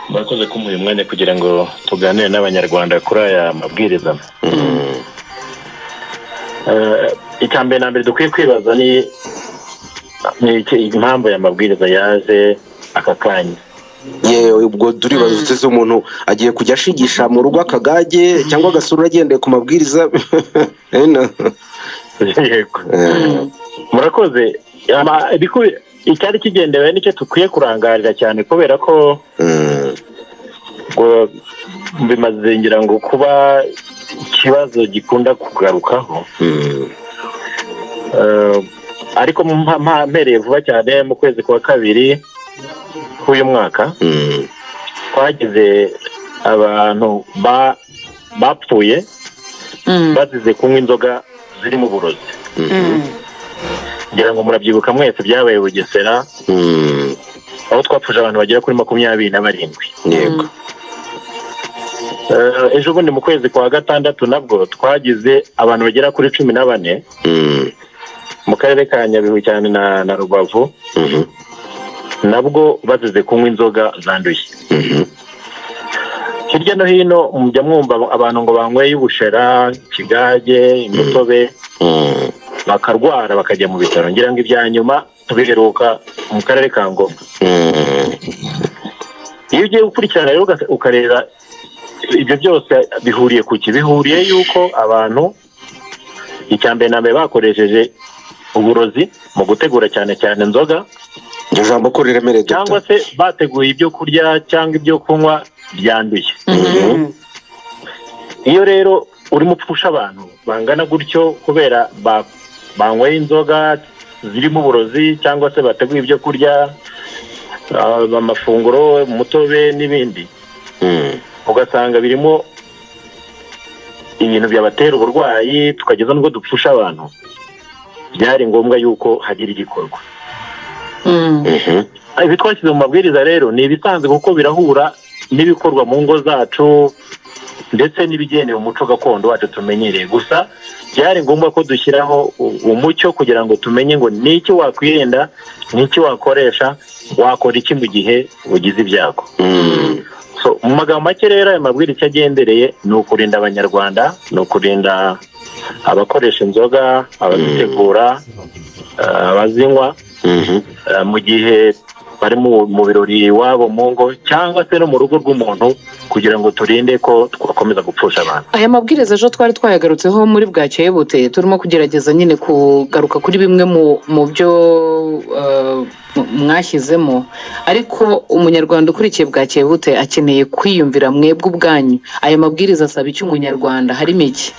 murakoze kumuha uyu mwanya kugira ngo tuganire n'abanyarwanda kuri aya mabwiriza. Icyambere na mbere dukwiye kwibaza ni impamvu ya mabwiriza yaje aka kanya. Ubwo turibaza uteze umuntu agiye kujya ashigisha mu rugo akagage cyangwa agasura agendeye ku mabwiriza. Yego. Murakoze. Icyari kigendewe nicyo tukwiye kurangarira cyane kubera ko bimaze ngira ngo kuba ikibazo gikunda kugarukaho. Ariko mpereye vuba cyane mu kwezi kwa kabiri k'uyu mwaka twagize abantu bapfuye bazize kunywa inzoga zirimo uburozi. ngira ngo murabyibuka mwese byabaye Bugesera aho twapfuje abantu bagera kuri 27. Yego. Ejo bundi mu kwezi kwa gatandatu nabwo twagize abantu bagera kuri 14 mu karere ka Nyabihu cyane na Rubavu nabwo bazize kunywa inzoga zanduye. Hirya no hino mujya mwumva abantu ngo banyweye ubushera, ikigage, imitobe bakarwara bakajya mu bitaro. Ngira ngo ibya nyuma tubiheruka mu karere ka Ngoma. Iyo ugiye gukurikirana rero ukareba ibyo byose bihuriye ku bihuriye yuko abantu icyambere na mbere bakoresheje uburozi mu gutegura cyane cyane inzoga, ijambo ko riremereye cyangwa se bateguye ibyo kurya cyangwa ibyo kunywa byanduye. Iyo rero urimo upfusha abantu bangana gutyo kubera banyweye inzoga zirimo uburozi cyangwa se bateguye ibyo kurya, amafunguro, umutobe n'ibindi, ugasanga birimo ibintu byabatera uburwayi tukageza nubwo dupfusha abantu, byari ngombwa yuko hagira igikorwa. Ibi twashyize mu mabwiriza rero ni ibisanzwe kuko birahura n'ibikorwa mu ngo zacu ndetse n'ibigenewe umuco gakondo wacu tumenyereye. Gusa byari ngombwa ko dushyiraho umucyo kugira ngo tumenye ngo n'iki wakwirinda, n'iki wakoresha, wakora iki mu gihe ugize ibyago. Mu magambo make rero aya mabwiriza agendereye ni ukurinda abanyarwanda, ni ukurinda abakoresha inzoga, abazitegura, abazinywa mu gihe bari mu birori iwabo mu ngo cyangwa se no mu rugo rw'umuntu, kugira ngo turinde ko twakomeza gupfusha abantu. Aya mabwiriza ejo twari twayagarutseho muri Bwakeye Buteye, turimo kugerageza nyine kugaruka kuri bimwe mu byo mwashyizemo, ariko umunyarwanda ukurikiye Bwakeye Buteye akeneye kwiyumvira mwebwe ubwanyu aya mabwiriza asaba iki umunyarwanda, harimo iki?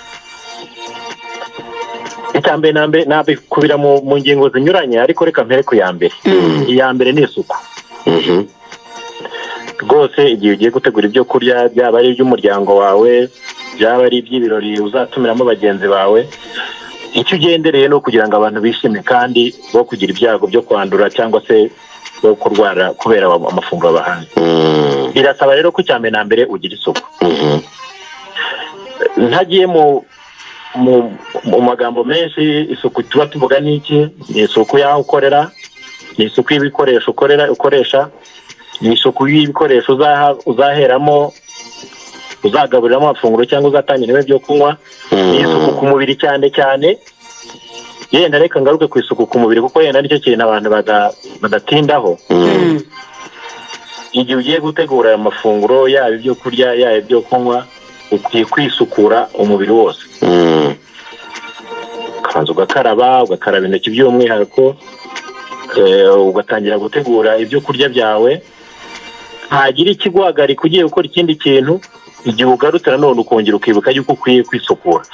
Icyambere nambe nabikubira mu ngingo zinyuranye, ariko reka mpere ku ya mbere. Iya mbere ni isuku. Rwose igihe ugiye gutegura ibyo kurya, byaba ari iby'umuryango wawe, byaba ari iby'ibirori uzatumiramo bagenzi bawe, icyo ugendereye no kugira ngo abantu bishime kandi bo kugira ibyago byo kwandura cyangwa se bo kurwara kubera amafunguro bahaye. Birasaba rero ko icyambere na mbere ugira isuku. Ntagiye mu magambo menshi, isuku tuba tuvuga n'iki? Ni isuku y'aho ukorera, ni isuku y'ibikoresho ukoresha, ni isuku y'ibikoresho uzaheramo, uzagaburiramo amafunguro cyangwa uzatangiramo ibyo kunywa, ni isuku ku mubiri cyane cyane. Yenda reka ngaruke ku isuku ku mubiri kuko yenda nicyo kintu abantu badatindaho. Igihe ugiye gutegura aya mafunguro, yaba ibyo kurya yaba ibyo kunywa, ukwiye kwisukura umubiri wose. Ukabanza ugakaraba intoki by'umwihariko, ugatangira gutegura ibyo kurya byawe. Ntagira ikiguhagarika ugiye gukora ikindi kintu, igihe ugarutse nanone ukongera ukibuka yuko ukwiye kwisukura.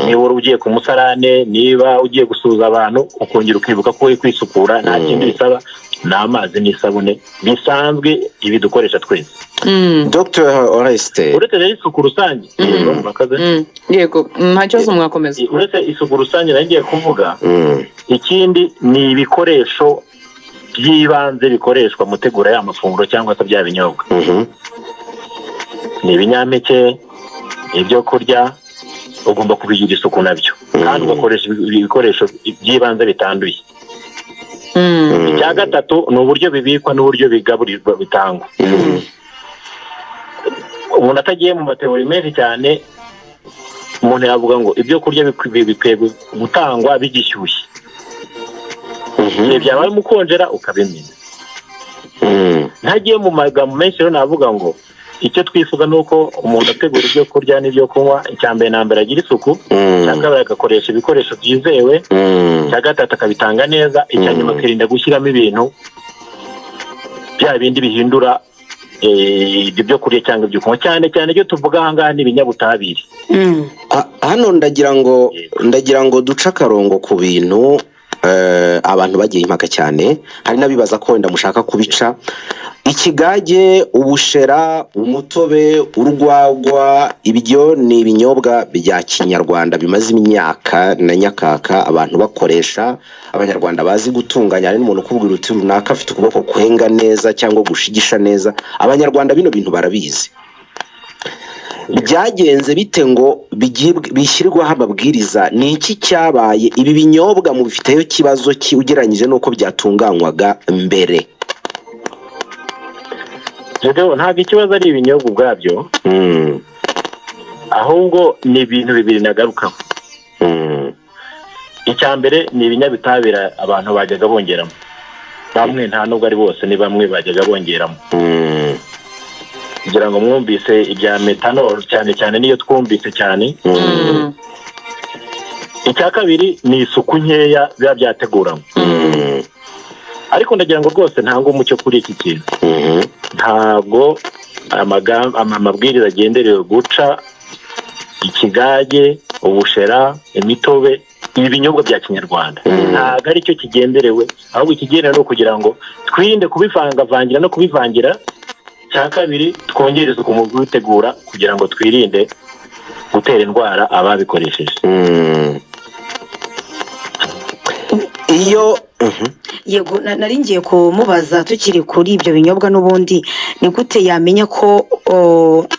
Niba wari ugiye ku musarane, niba ugiye gusuhuza abantu, ukongera ukibuka ko ukwiye kwisukura. Nta kindi bisaba, ni amazi n'isabune bisanzwe ibi dukoresha twese. Dr. Oreste, uretse rero isuku rusange, yego nta kibazo mwakomeza. Uretse isuku rusange nari ngiye kuvuga, ikindi ni ibikoresho by'ibanze bikoreshwa mu tegura y'amafunguro cyangwa se bya binyobwa. Ni ibinyampeke, ibyo kurya, ugomba kubigira isuku nabyo kandi ugakoresha ibikoresho by'ibanze bitanduye. Icya gatatu ni uburyo bibikwa n'uburyo bigaburirwa bitangwa. umuntu atagiye mu mateori menshi cyane umuntu yavuga ngo ibyo kurya bikwiye gutangwa bigishyushye igihe byabaye umukonjera ukabimenya ntagiye mu magambo menshi rero navuga ngo icyo twifuza ni uko umuntu ategura ibyo kurya n'ibyo kunywa icya mbere na mbere agira isuku icya kabiri agakoresha ibikoresho byizewe icya gatatu akabitanga neza icya nyuma akirinda gushyiramo ibintu bya bindi bihindura ibyo kurya cyangwa ibyo kunywa cyane cyane ibyo tuvuga aha ngaha ni ibinyabutabire hano ndagira ngo duce akarongo ku bintu abantu bagiye impaka cyane hari n'abibaza ko wenda mushaka kubica ikigage ubushera umutobe urwagwa ibyo ni ibinyobwa bya kinyarwanda bimaze imyaka na nyakaka abantu bakoresha abanyarwanda bazi gutunganya hari n'umuntu ukubwira uti runaka afite ukuboko kwenga neza cyangwa gushigisha neza abanyarwanda bino bintu barabizi byagenze bite ngo bishyirwaho amabwiriza ni iki cyabaye ibi binyobwa mu bifiteyo kibazo ugereranyije n'uko byatunganywaga mbere ntabwo ikibazo ari ibinyobwa ubwabyo ahubwo ni ibintu bibiri nagarukaho icya mbere ni ibinyabutabire abantu bajyaga bongeramo bamwe nta nubwo ari bose ni bamwe bajyaga bongeramo kugira ngo mwumvise ibya metanol cyane cyane niyo twumvise cyane icya kabiri ni isuku nkeya biba byateguramo ariko ndagira ngo rwose ntange umucyo kuri iki kintu ntabwo amabwiriza agenderewe guca ikigage ubushera imitobe ibi binyobwa bya kinyarwanda ntabwo ari cyo kigenderewe ahubwo ikigenderewe ni ukugira ngo twirinde kubivangavangira no kubivangira cya kabiri twongere isuku mu kubitegura kugira ngo twirinde gutera indwara ababikoresheje iyo yego nari ngiye kumubaza tukiri kuri ibyo binyobwa n'ubundi ni gute yamenya ko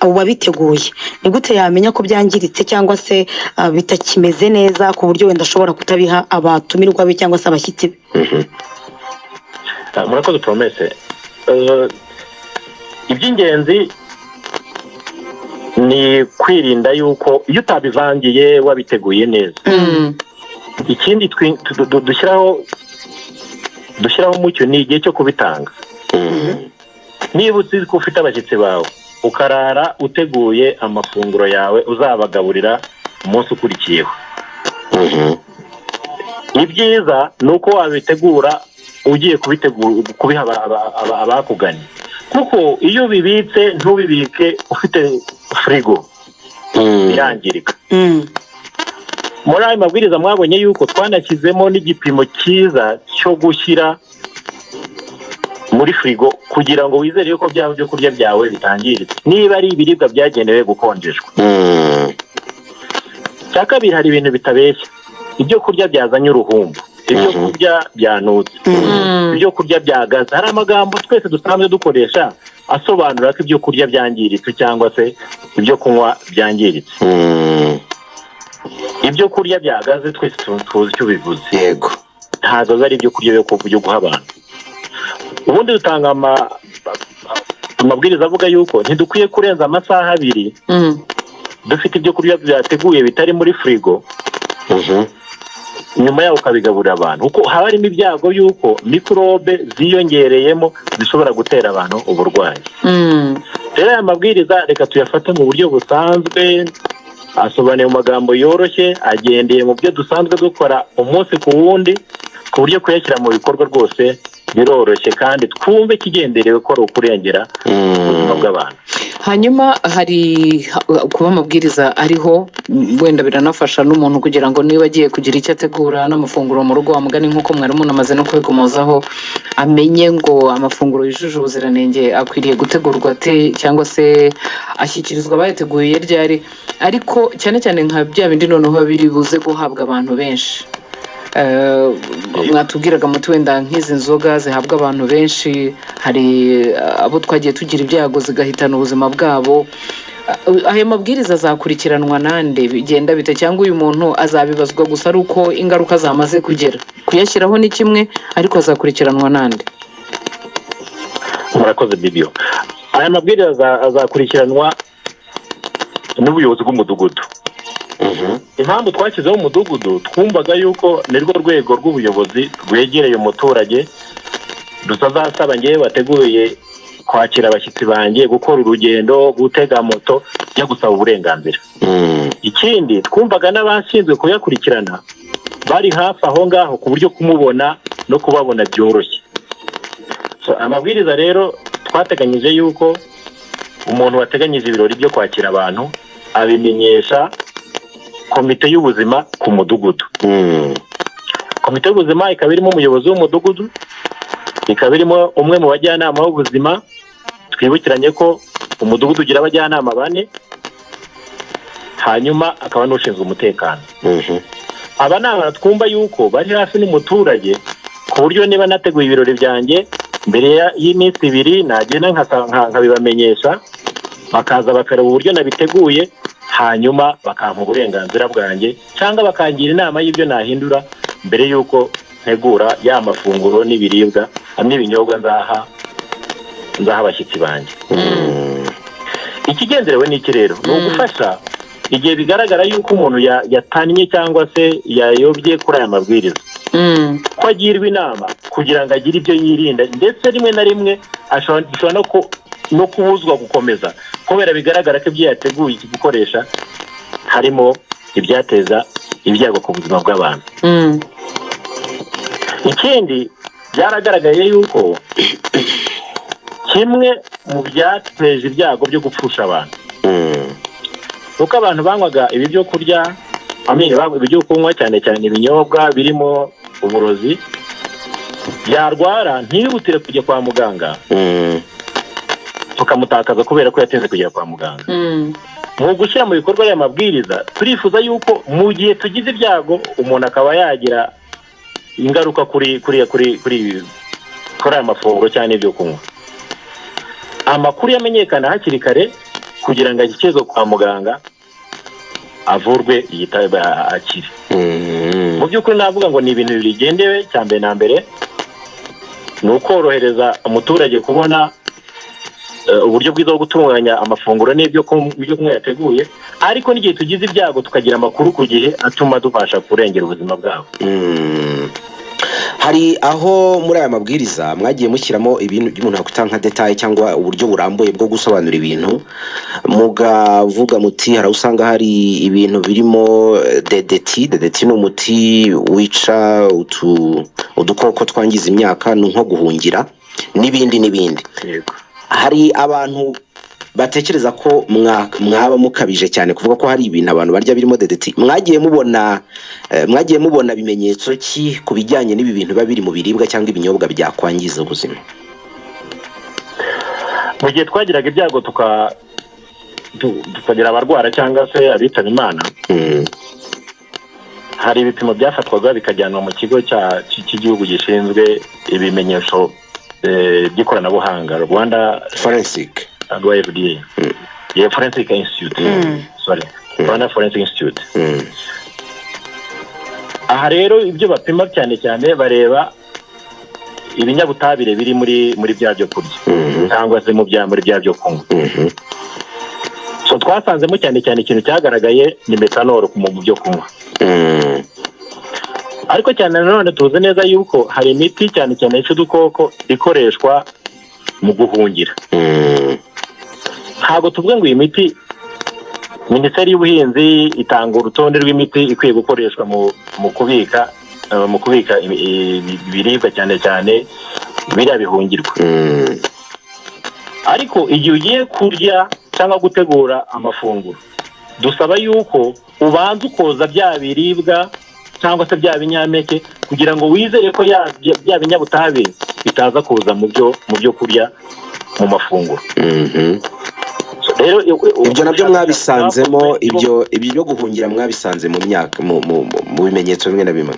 abo babiteguye ni gute yamenya ko byangiritse cyangwa se bitakimeze neza ku buryo wenda ashobora kutabiha abatumirwa be cyangwa se abashyitsi be murakoze promese iby'ingenzi ni kwirinda yuko iyo utabivangiye wabiteguye neza ikindi dushyiraho umucyo ni igihe cyo kubitanga niba uzi ko ufite abashyitsi bawe ukarara uteguye amafunguro yawe uzabagaburira umunsi ukurikiyeho ibyiza ni uko wabitegura ugiye kubiha abakuganye kuko iyo ubibitse ntubibike ufite firigo birangirika muri ayo mabwiriza mwabonye yuko twanashyizemo n'igipimo cyiza cyo gushyira muri firigo kugira ngo wizere yuko byaba byo kurya byawe bitangiritse niba ari ibiribwa byagenewe gukonjeshwa cya kabiri hari ibintu bitabeshya ibyo kurya byazanye uruhumbu ibyo kurya byanutse ibyo kurya byagaze hari amagambo twese dusanzwe dukoresha asobanura ko ibyo kurya byangiritse cyangwa se ibyo kunywa byangiritse ibyo kurya byagaze twese tuzi icyo bivuze yego ntabwo ari ibyo kurya byo guha abantu ubundi dutanga amabwiriza avuga yuko ntidukwiye kurenza amasaha 2 dufite ibyo kurya byateguye bitari muri firigo nyuma yaho ukabigaburira abantu kuko haba harimo ibyago y'uko mikorobe ziyongereyemo zishobora gutera abantu uburwayi rero aya mabwiriza reka tuyafate mu buryo busanzwe asobanuye mu magambo yoroshye agendeye mu byo dusanzwe dukora umunsi ku wundi ku buryo kuyashyira mu bikorwa rwose biroroshye kandi twumve ikigenderewe ko ari ukurengera ubuzima bw'abantu hanyuma hari kuba amabwiriza ariho wenda biranafasha n'umuntu kugira ngo niba agiye kugira icyo ategura n'amafunguro mu rugo wamugani nk'uko mwari munamaze no kubikomozaho amenye ngo amafunguro yujuje ubuziranenge akwiriye gutegurwa ate cyangwa se ashyikirizwa abayateguye ryari ariko cyane cyane nka bya bindi noneho biri buze guhabwa abantu benshi mwatubwiraga muti wenda nk'izi nzoga zihabwa abantu benshi hari abo twagiye tugira ibyago zigahitana ubuzima bwabo ayo mabwiriza azakurikiranwa nande bigenda bite cyangwa uyu muntu azabibazwa gusa ari uko ingaruka zamaze kugera kuyashyiraho ni kimwe ariko azakurikiranwa nande murakoze bibyo aya mabwiriza azakurikiranwa n'ubuyobozi bw'umudugudu. Impamvu twashyizeho umudugudu twumvaga yuko ni rwo rwego rw'ubuyobozi rwegereye umuturage rutazasaba ngewe wateguye kwakira abashyitsi banjye gukora urugendo gutega moto yo gusaba uburenganzira. Ikindi twumvaga n'abashinzwe kuyakurikirana bari hafi aho ngaho ku buryo kumubona no kubabona byoroshye. Amabwiriza rero twateganyije yuko umuntu wateganyije ibirori byo kwakira abantu abimenyesha komite y'ubuzima ku mudugudu. Komite y'ubuzima ikaba irimo umuyobozi w'umudugudu, ikaba irimo umwe mu bajyanama b'ubuzima. Twibukiranye ko umudugudu ugira abajyanama 4, hanyuma akaba n'ushinzwe umutekano. Aba ni abantu twumva yuko bari hafi n'umuturage ku buryo niba nateguye ibirori byanjye mbere y'iminsi 2 nagenda nkabibamenyesha, bakaza bakareba uburyo nabiteguye, hanyuma bakampa uburenganzira bwanjye cyangwa bakangira inama y'ibyo nahindura mbere y'uko ntegura ya mafunguro n'ibiribwa n'ibinyobwa nzaha abashyitsi banjye. Ikigenderewe ni iki rero? Ni ugufasha igihe bigaragara yuko umuntu yatannye cyangwa se yayobye kuri aya mabwiriza, ko agirwa inama kugira ngo agire ibyo yirinda, ndetse rimwe na rimwe ashobora no kubuzwa gukomeza kubera bigaragara ko ibyo yateguye iki gukoresha harimo ibyateza ibyago ku buzima bw'abantu. Ikindi byaragaragaye yuko kimwe mu byateje ibyago byo gupfusha abantu kuko abantu banywaga ibi byo kurya, ibyo kunywa cyane cyane ibinyobwa birimo uburozi, byarwara ntibihutire kujya kwa muganga, tukamutakaza kubera ko yatinze kugera kwa muganga. Mu gushyira mu bikorwa aya mabwiriza turifuza yuko mu gihe tugize ibyago umuntu akaba yagira ingaruka kuri aya mafunguro cyane ibyo kunywa, amakuru yamenyekana hakiri kare kugira ngo ashyikirizwe kwa muganga avurwe akire. Mu by'ukuri navuga ngo ni ibintu bigendewe. Cya mbere na mbere ni ukorohereza umuturage kubona uburyo bwiza bwo gutunganya amafunguro n'ibyo kunywa yateguye, ariko n'igihe tugize ibyago tukagira amakuru ku gihe atuma dufasha kurengera ubuzima bwabo. Hari aho muri aya mabwiriza mwagiye mushyiramo ibintu by'umuntu yakwita nka detail cyangwa uburyo burambuye bwo gusobanura ibintu, mugavuga muti hari usanga hari ibintu birimo DDT ni umuti wica udukoko twangiza imyaka nko guhungira n'ibindi. Hari abantu batekereza ko mwaba mukabije cyane kuvuga ko hari ibintu abantu barya birimo DDT. Mwagiye mubona bimenyetso ki ku bijyanye n'ibi bintu biba biri mu biribwa cyangwa ibinyobwa byakwangiza ubuzima? Mu gihe twagiraga ibyago tukagira abarwara cyangwa se abitaba Imana, hari ibipimo byafatwaga bikajyanwa mu kigo cy'igihugu gishinzwe ibimenyesho by'ikoranabuhanga, Rwanda Forensic FDA, Forensic Institute, Rwanda Forensic Institute. Aha rero ibyo bapima cyane cyane bareba ibinyabutabire biri muri bya byo kurya cyangwa se muri bya byo kunywa. So twasanzemo cyane ikintu cyagaragaye ni metanol mu byo kunywa. Ariko cyane nanone tuzi neza yuko hari imiti cyane yica udukoko ikoreshwa mu guhungira. Ntabwo tuvuga ngo iyi miti Minisiteri y'Ubuhinzi itanga urutonde rw'imiti ikwiye gukoreshwa mu kubika ibiribwa cyane biriya bihungirwa. Ariko igihe ugiye kurya cyangwa gutegura amafunguro, dusaba yuko ubanza ukoza bya biribwa cyangwa se bya binyampeke kugira ngo wizere ko bya binyabutabire bitaza kuza mu byo kurya mu mafunguro. Ibyo nabyo mwabisanzemo, ibyo byo guhungira mwabisanze mu myaka mu bimenyetso bimwe na bimwe?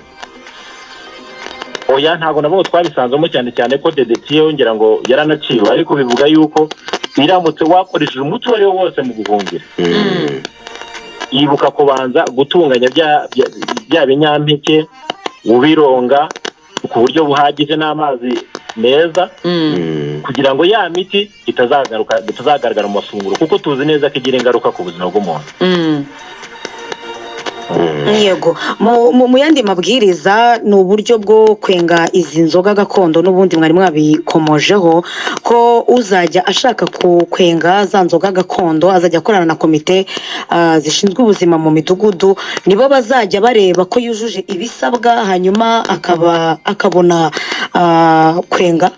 Oya, ntabwo nabo twabisanzemo cyane ko DDT yongera ngo yaranaciwe, ariko bivuga yuko biramutse wakoresheje umuti wari wose mu guhungira, ibuka kubanza gutunganya bya binyampeke, ubironga ku buryo buhagije n'amazi meza, kugira ngo ya miti itazagaragara mu mafunguro kuko tuzi neza ko igira ingaruka ku buzima bw'umuntu. Yego mu yandi mabwiriza ni uburyo bwo kwenga izi nzoga gakondo n'ubundi mwari mwabikomojeho ko uzajya ashaka kwenga za nzoga gakondo azajya akorana na komite zishinzwe ubuzima mu midugudu, nibo bazajya bareba ko yujuje ibisabwa hanyuma akabona kwenga.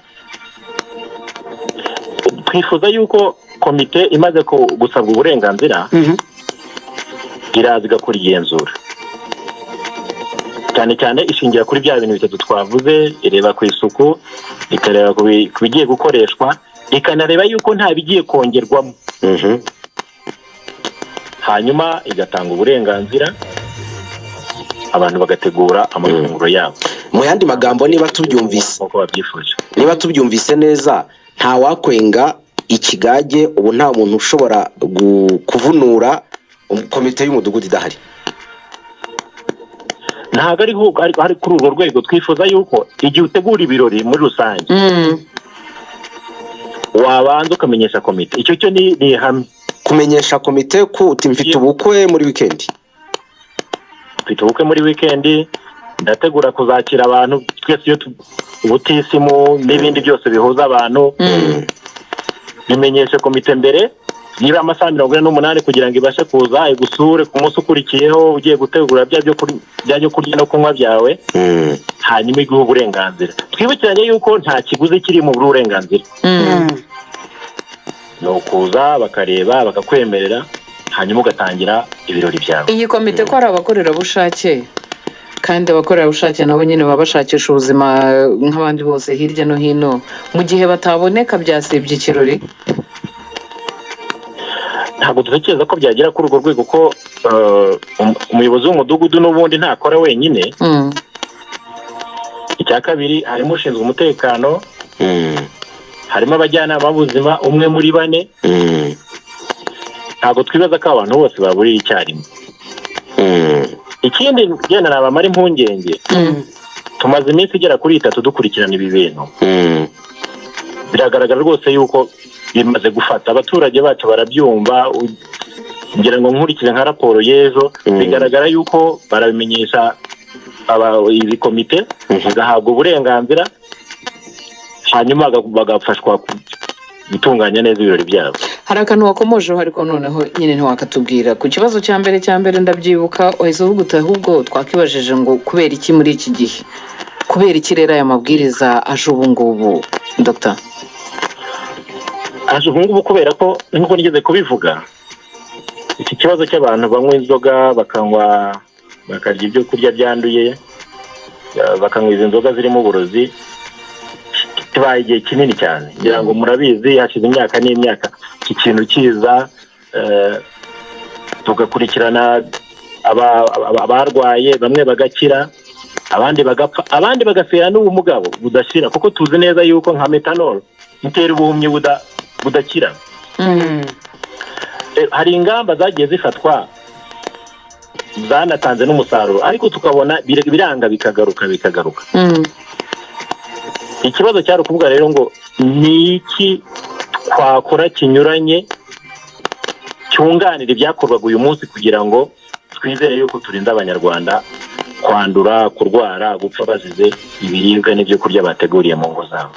Twifuza yuko komite imaze gusabwa uburenganzira iraza igakora igenzura, cyane cyane ishingira kuri bya bintu bitatu twavuze, ireba ku isuku, ikareba ku bigiye gukoreshwa, ikanareba yuko nta bigiye kongerwamo, hanyuma igatanga uburenganzira abantu bagategura amafunguro yabo. Mu yandi magambo niba tubyumvise neza, nta wakwenga ikigage ubu, nta muntu ushobora kuvunura komite y'umudugudu idahari. Ntabwo ari kuri urwo rwego. Twifuza yuko igihe utegura ibirori muri rusange wabanza ukamenyesha komite. Icyo cyo ni ihame, kumenyesha komite ko mfite ubukwe muri wikendi, ndategura kuzakira abantu twese, iyo ubutisimu n'ibindi byose bihuza abantu, bimenyeshe komite mbere niba amasaha 48 kugira ngo ibashe kuza igusure ku munsi ukurikiyeho ugiye gutegura byo kurya no kunywa byawe, hanyuma iguha uburenganzira. Twibukiranye yuko nta kiguzi kiri mu burenganzira, ni ukuza bakareba bakakwemerera hanyuma ugatangira ibirori byawe. Iyi komite ko ari abakorerabushake, kandi abakorerabushake nabo nyine baba bashakisha ubuzima nk'abandi bose hirya no hino, mu gihe bataboneka byasibye ikirori. Ntabwo dutekereza ko byagera kuri urwo rwego ko umuyobozi w'umudugudu n'ubundi ntakora wenyine. Icya kabiri, harimo ushinzwe umutekano, harimo abajyanama b'ubuzima umwe muri 4. Ntabwo twibaza ko abantu bose baburira icyarimwe. Ikindi genda nabamara impungenge, tumaze iminsi igera kuri 3 dukurikirana ibi bintu. Biragaragara rwose yuko bimaze gufata, abaturage bacu barabyumva. Ngira ngo nkurikije nka raporo y'ejo, bigaragara yuko barabimenyesha iyi komite, bagahabwa uburenganzira, hanyuma bagafashwa gutunganya neza ibirori byabo. Hari akantu wakomojeho ariko noneho nyine ntiwakatubwira ku kibazo cya mbere ndabyibuka, wahise uvuga uti ahubwo twakibajije ngo kubera iki muri iki gihe, kubera iki rero aya mabwiriza aje ubu ngubu, Dr. Aje ubu ngubu kubera ko nk'uko nigeze kubivuga, iki kibazo cy'abantu banywa inzoga bakarya ibyo kurya byanduye, bakanywa izi nzoga zirimo uburozi, kibaye igihe kinini cyane. Ngira ngo murabizi, hashize imyaka n'imyaka iki kintu kiza, tugakurikirana abarwaye, bamwe bagakira, abandi bagapfa, abandi bagafera n'ubumuga budashira, kuko tuzi neza yuko nka metanol itera ubuhumyi budakira. Hari ingamba zagiye zifatwa zanatanze n'umusaruro, ariko tukabona biranga bikagaruka. Ikibazo cyari ukuvuga rero ngo ni iki twakora kinyuranye cyunganira ibyakorwaga uyu munsi kugira ngo twizere yuko turinda abanyarwanda kwandura, kurwara, gupfa bazize ibiribwa n'ibyo kurya bateguriye mu ngo zabo.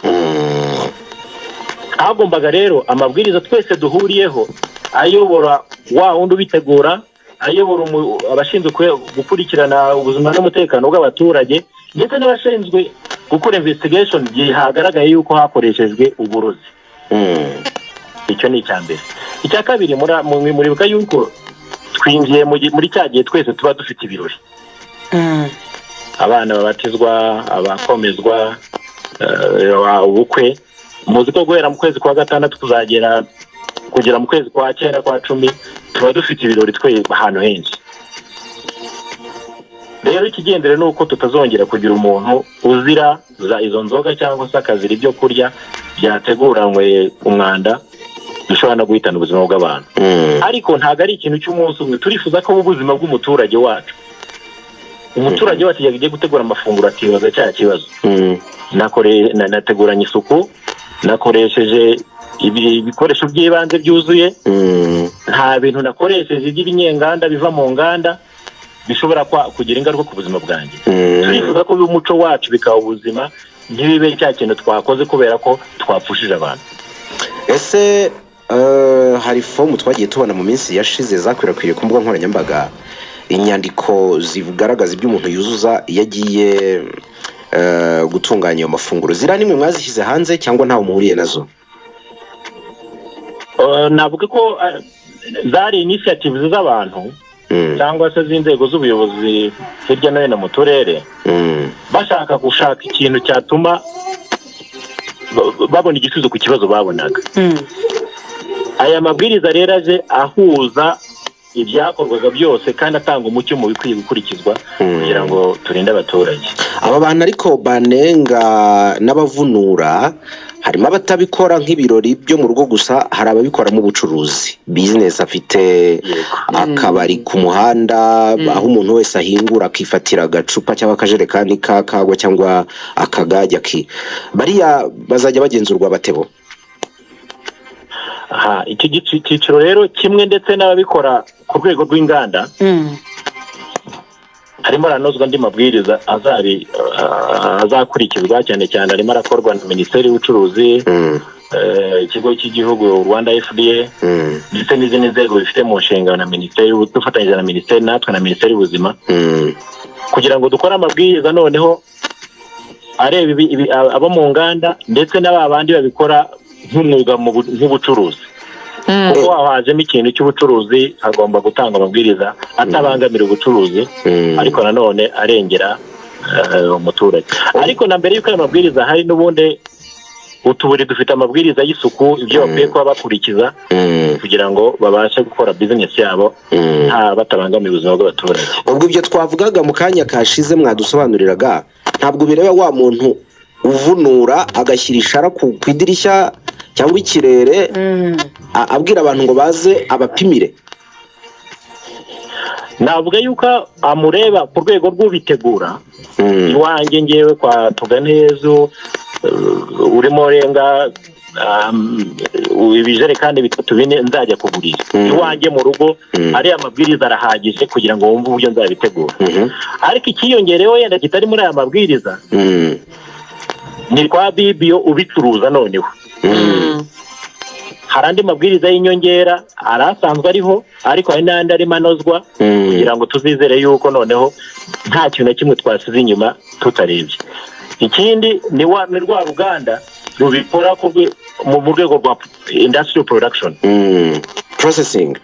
Hagombaga rero amabwiriza twese duhuriyeho, ayobora wa wundi ubitegura, ayobora abashinzwe gukurikirana ubuzima n'umutekano bw'abaturage, ndetse n'abashinzwe gukora investigation igihe hagaragaye yuko hakoreshejwe uburozi. Icyo ni icya mbere. Icya kabiri, muribuka yuko twinjiye muri cya gihe twese tuba dufite ibirori, abana babatizwa, abakomezwa, ubukwe. Muzi ko guhera mu kwezi kwa 6 kugera mu kwezi kwa 9 kwa 10 tuba dufite ibirori twe ahantu henshi. Rero ikigendere ni uko tutazongera kugira umuntu uzira izo nzoga cyangwa se akazira ibyo kurya byateguranywe umwanda dushobora no guhitana ubuzima bw'abantu. Ariko ntabwo ari ikintu cy'umunsi umwe. Turifuza ko ubuzima bw'umuturage wacu, umuturage wacu yagiye gutegura amafunguro akibaza cya kibazo, nateguranye isuku, nakoresheje ibikoresho by'ibanze byuzuye, nta bintu nakoresheje by'ibinyenganda biva mu nganda bishobora kugira ingaruka ku buzima bwanjye. turifuza ko umuco wacu bikaba ubuzima, ntibibe cya kintu twakoze kubera ko twapfushije abantu. Ese hari fomu twagiye tubona mu minsi yashize zakwirakwiriye ku mbuga nkoranyambaga, inyandiko zigaragaza ibyo umuntu yuzuza iyo agiye gutunganya ayo mafunguro. Ziriya nimwe mwazishyize hanze cyangwa ntawe muhuriye nazo? navuga ko zari initiatives z'abantu cyangwa se z'inzego z'ubuyobozi hirya no hino mu turere, bashaka gushaka ikintu cyatuma babona igisubizo ku kibazo babonaga. Aya mabwiriza rero aje ahuza ibyakorwaga byose kandi atanga umucyo mu bikwiye gukurikizwa kugira ngo turinde abaturage. Aba bantu ariko banenga n'abavunura, harimo abatabikora nk'ibirori byo mu rugo gusa, hari ababikoramo ubucuruzi, business. Afite akabari ku muhanda aho umuntu wese ahingura akifatira agacupa cyangwa akajerekani kagwa cyangwa akagajya bariya bazajya bagenzurwa batebo. Iki cyiciro rero kimwe ndetse n'ababikora ku rwego rw'inganda harimo aranozwa andi mabwiriza azakurikizwa, cyane cyane arimo arakorwa na Minisiteri y'Ubucuruzi, ikigo cy'igihugu Rwanda FDA, ndetse n'izindi nzego bifite mu nshingano na Minisiteri, dufatanyije na Minisiteri natwe na Minisiteri y'Ubuzima, kugira ngo dukore amabwiriza noneho areba abo mu nganda ndetse n'abandi babikora nk'umwuga nk'ubucuruzi. Kuko hajemo ikintu cy'ubucuruzi hagomba gutanga amabwiriza atabangamira ubucuruzi, ariko nanone arengera umuturage. Ariko na mbere y'uko ayo mabwiriza hari n'ubundi utuburi dufite amabwiriza y'isuku, ibyo bakwiye kuba bakurikiza kugira ngo babashe gukora business yabo batabangamira ubuzima bw'abaturage. Ubwo ibyo twavugaga mu kanya kashize mwadusobanuriraga, ntabwo bireba wa muntu uvunura agashyira ishara ku idirishya cyangwa ikirere abwira abantu ngo baze abapimire? Navuga yuko amureba ku rwego rw'ubitegura. Iwanjye ngewe kwa Tuganezu urimo renga ibijerekani 3-4 nzajya kugurira iwanjye mu rugo, ari amabwiriza arahagije kugira ngo wumve uburyo nzabitegura. Ariko ikiyongereho yenda kitari muri aya mabwiriza ni kwa Bibio ubicuruza noneho. Hari andi mabwiriza y'inyongera arasanzwe ariho, ariko hari n'andi arimo anozwa kugira ngo tuzizere yuko noneho nta kintu na kimwe twasize inyuma tutarebye. Ikindi ni rwa ruganda rubikora mu rwego rwa industrial production, processing.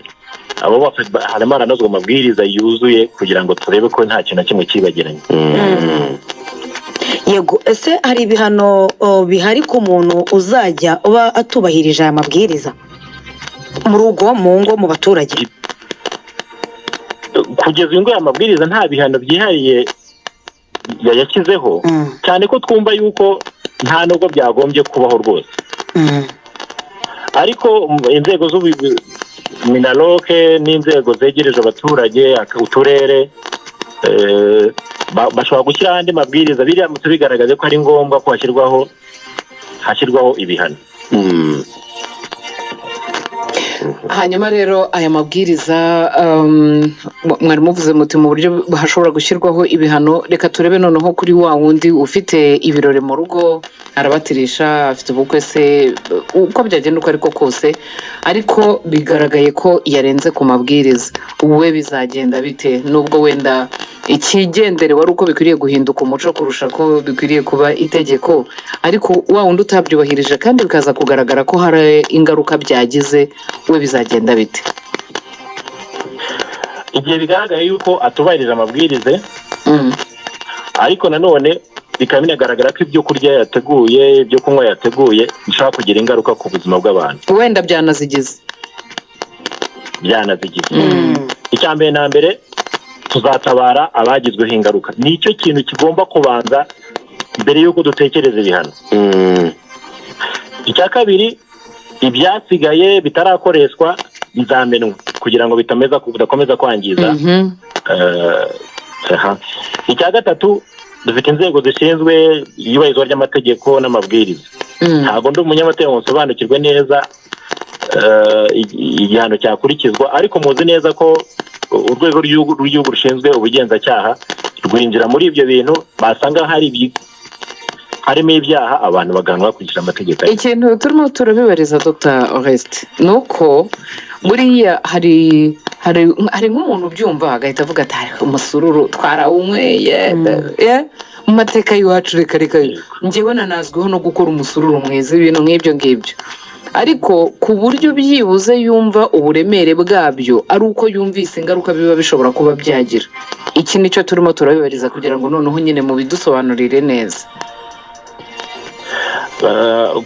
Abo bose harimo aranozwa amabwiriza yuzuye kugira ngo turebe ko nta kintu na kimwe kibagiranye. Yego, ese hari ibihano bihari ku muntu uzajya uba atubahirije aya mabwiriza mu rugo, mu ngo, mu baturage? Kugeza uyu nguyu amabwiriza nta bihano byihariye yashyizeho, cyane ko twumva yuko nta nubwo byagombye kubaho rwose. Ariko inzego Minaroke n'inzego zegereje abaturage, uturere, bashobora gushyiraho andi mabwiriza biramutse bigaragaje ko ari ngombwa ko hashyirwaho ibihano. Hanyuma rero aya mabwiriza mwari muvuze muti mu buryo hashobora gushyirwaho ibihano. Reka turebe noneho kuri wa wundi ufite ibirori mu rugo, arabatirisha, afite ubukwe se, uko byagenda uko ariko kose, ariko bigaragaye ko yarenze ku mabwiriza, we bizagenda bite? Nubwo wenda ikigenderewe ari uko bikwiriye guhinduka umuco kurusha ko bikwiriye kuba itegeko, ariko wa wundi utabyubahirije kandi bikaza kugaragara ko hari ingaruka byagize, we bizagenda bite? Igihe bigaragaye yuko atubahirije amabwiriza, ariko nanone bikaba binagaragara ko ibyo kurya yateguye, ibyo kunywa yateguye bishobora kugira ingaruka ku buzima bw'abantu, wenda byanazigize. Icya mbere na mbere tuzatabara abagizweho ingaruka. Nicyo kintu kigomba kubanza mbere y'uko dutekereza ibihano. Icya kabiri, ibyasigaye bitarakoreshwa bizamenwa kugira ngo bidakomeza kwangiza. Icya gatatu, dufite inzego zishinzwe iyubahirizwa ry'amategeko n'amabwiriza. Ntabwo ndi umunyamategeko nsobanukirwe neza igihano cyakurikizwa, ariko muzi neza ko urwego rw'igihugu rushinzwe ubugenzacyaha rwinjira muri ibyo bintu basanga harimo ibyaha abantu baganwa kugira amategeko. Ikintu turimo turabibariza Dr. Oreste nuko buriya hari nk'umuntu byumva agahita avuga ati umusururu twarawunyweye mu mateka y'iwacu reka njyewe nanazwiho no gukora umusururu mwiza ibintu nk'ibyo ngibyo, ariko ku buryo byibuze yumva uburemere bwabyo ari uko yumvise ingaruka biba bishobora kuba byagira. Iki nicyo turimo turabibariza kugira ngo noneho nyine mu bidusobanurire neza.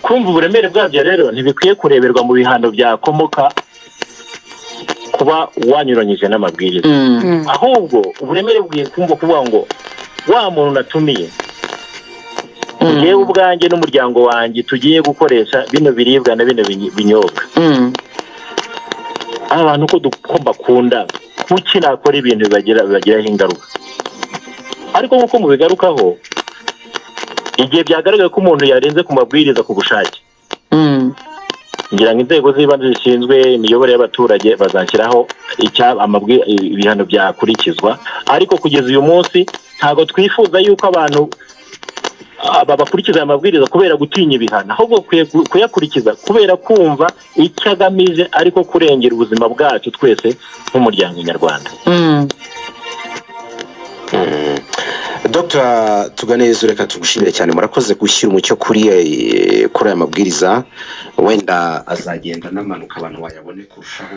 Kumva uburemere bwabyo rero ntibikwiye kureberwa mu bihano byakomoka kuba wanyuranyije n'amabwiriza, ahubwo uburemere bukwiye kumva kuvuga ngo wa muntu natumiye yewe ubwanjye n'umuryango wanjye tugiye gukoresha bino biribwa na bino binyobwa, abantu ko bakunda kuki nakora ibintu bibagiraho ingaruka. Ariko nk'uko mubigarukaho, igihe byagaragaye ko umuntu yarenze ku mabwiriza ku bushake, ngira ngo inzego z'ibanze zishinzwe imiyoborere y'abaturage bazashyiraho ibihano byakurikizwa. Ariko kugeza uyu munsi ntabwo twifuza yuko abantu bakurikiza amabwiriza kubera gutinya ibihano, ahubwo kuyakurikiza kubera kumva icyo agamije, ariko kurengera ubuzima bwacu twese nk'umuryango nyarwanda. Dr. Tuganeza, reka tugushimire cyane, murakoze gushyira umucyo kuri aya mabwiriza, wenda azagenda n'amanuka abantu bayabone kurushaho.